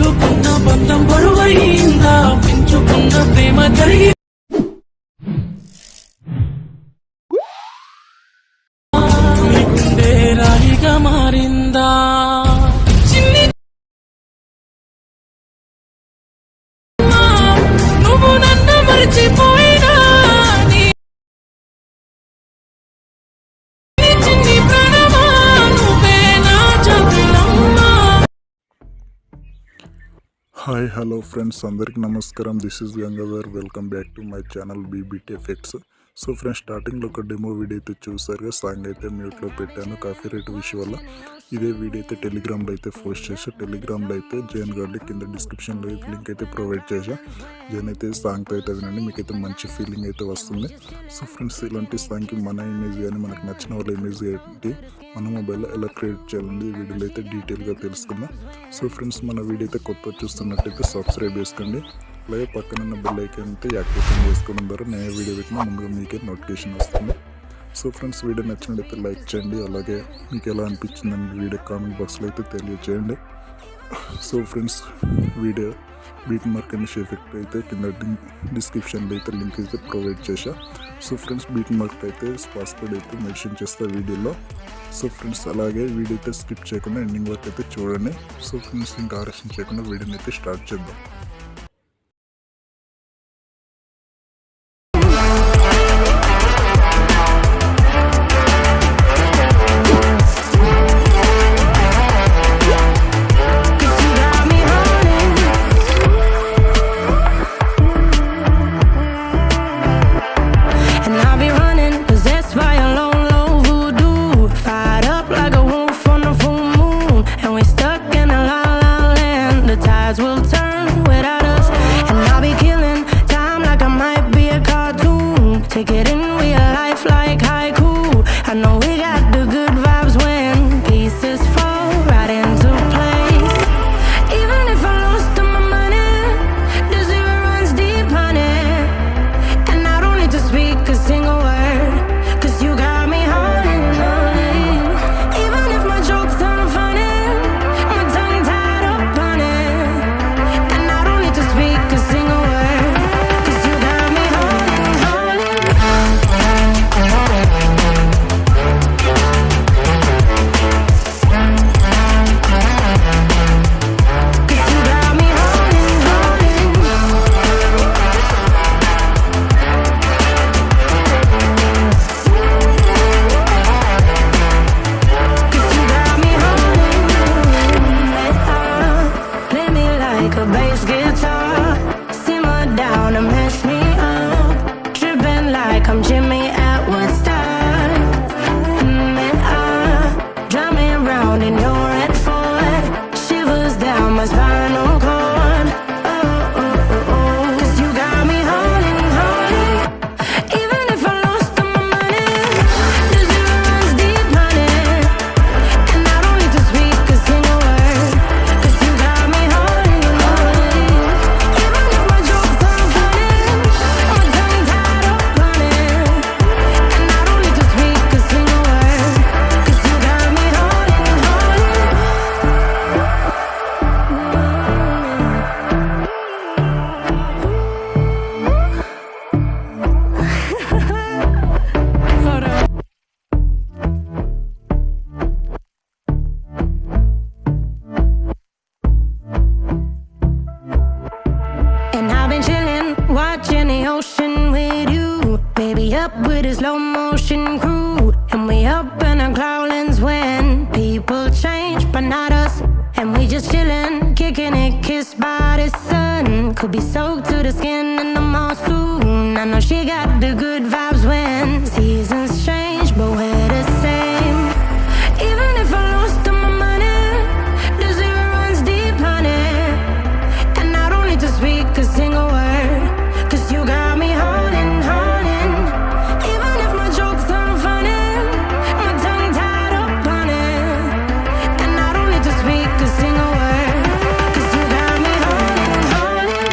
వదులుకున్న బంధం బరువైందా, పెంచుకున్న ప్రేమ జరిగి గుండె రాయిగా మారిందా. నువ్వు నన్ను మర్చిపోయినా చిన్ని ప్రాణమా, నువ్వే నా జాబిలమ్మా. హాయ్ హలో ఫ్రెండ్స్, అందరికీ నమస్కారం. This is Gangadhar. Welcome back to my channel BBT effects. So friends, స్టార్టింగ్లో ఒక డెమో వీడియో అయితే చూసారుగా. సాంగ్ అయితే మ్యూట్లో పెట్టాను కాఫీ రేట్ విషయం వల్ల. ఇదే వీడియో అయితే టెలిగ్రామ్లో అయితే పోస్ట్ చేసా. టెలిగ్రామ్లో అయితే జైన్ గార్డ్లీ కింద డిస్క్రిప్షన్లో లింక్ అయితే ప్రొవైడ్ చేసా. జైన్ అయితే సాంగ్తో అయితే వినండి, మీకైతే మంచి ఫీలింగ్ అయితే వస్తుంది. సో ఫ్రెండ్స్, ఇలాంటి సాంగ్కి మన ఇమేజ్ కానీ మనకు నచ్చిన వాళ్ళ ఇమేజ్ ఏంటి మన మొబైల్లో ఎలా క్రియేట్ చేయాలండి ఈ వీడియోలో అయితే డీటెయిల్గా తెలుసుకుందాం. సో ఫ్రెండ్స్, మన వీడియో అయితే కొత్త చూస్తున్నట్టయితే సబ్స్క్రైబ్ చేసుకోండి. అలాగే పక్కన బెల్ ఐకాన్ అయితే యాక్టివేషన్ చేసుకోవడం ద్వారా నేను వీడియో పెట్టినా ముందుగా మీకే నోటిఫికేషన్ వస్తుంది. సో ఫ్రెండ్స్, వీడియో నచ్చినట్లయితే లైక్ చేయండి. అలాగే మీకు ఎలా అనిపించిందని వీడియో కామెంట్ బాక్స్లో అయితే తెలియజేయండి. So friends, video beat mark and effect అయితే కింద డిస్క్రిప్షన్లో అయితే లింక్ అయితే ప్రొవైడ్ చేశా. సో ఫ్రెండ్స్, బీట్ మార్క్ అయితే పాస్వర్డ్ అయితే మెన్షన్ చేస్తా వీడియోలో. సో ఫ్రెండ్స్, అలాగే వీడియో అయితే స్కిప్ చేయకుండా ఎండింగ్ వరకు అయితే చూడండి. సో ఫ్రెండ్స్, ఇంకా ఆలస్యం చేయకుండా వీడియోని అయితే స్టార్ట్ చేద్దాం. Take it in real life like haiku. I know we got the good vibes when pieces fall right into place. Even if I lost all my money, the zero runs deep, honey. And I don't need to speak a single word, 'cause you got me holding on. Even if my jokes aren't funny, my tongue tied up on it. And I don't need to speak a single word, 'cause you got me holding, holding. A bass guitar, simmer down and mess me up, tripping like I'm Jimmy at Woodstock. And I drive me around in your red Ford, shivers down my spinal cord. Oh, oh, oh, oh. 'Cause you got me holding, holding. Even if I lost all my money, the zero runs deep, honey. And I don't need to speak a single word, 'cause you got me holding. And I've been chillin', watching the ocean with you, baby, up with a slow motion crew. And we up in our clouds when people change, but not us. And we just chillin', kicking it, kissed by the sun. Could be soaked to the skin in the mall soon. I know she got the good vibes when seasons change, but we're the same. Even if I lost all my money, the zero runs deep, honey. And I don't need to speak a single word, 'cause you got me holding, holding. Even if my jokes aren't funny, my tongue tied up on it. And I don't need to speak a single word, 'cause you got me holding, holding.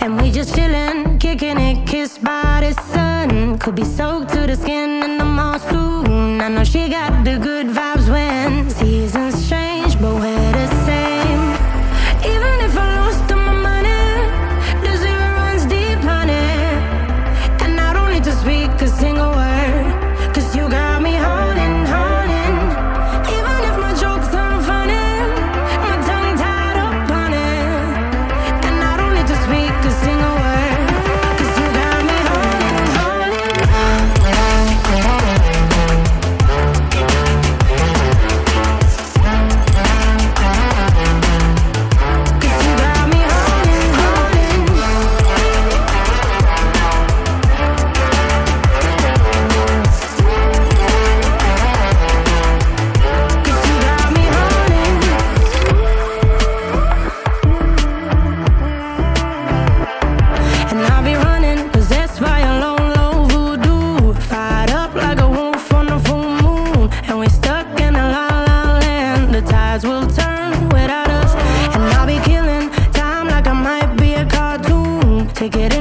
And we just chillin', kicking it, kissed by the sun. Could be soaked to the skin in the mall soon. I know she got the good vibes when seasons change, but we're the same. Even if I lost all my money, the zero runs deep, honey. And I don't need to speak a single word, 'cause you got me holding, holding. Even if my jokes aren't funny, my tongue tied up on it. And I don't need to speak a single word, 'cause you got me holding, holding. 'Cause you got me holding, holding. 'Cause you got me holding. And I'll be running, 'cause that's why alone, low voodoo. Fired up like a wolf on a full moon. And we're stuck in a la la land. The tides will turn without us. And I'll be killing time like I might be a cartoon. Take it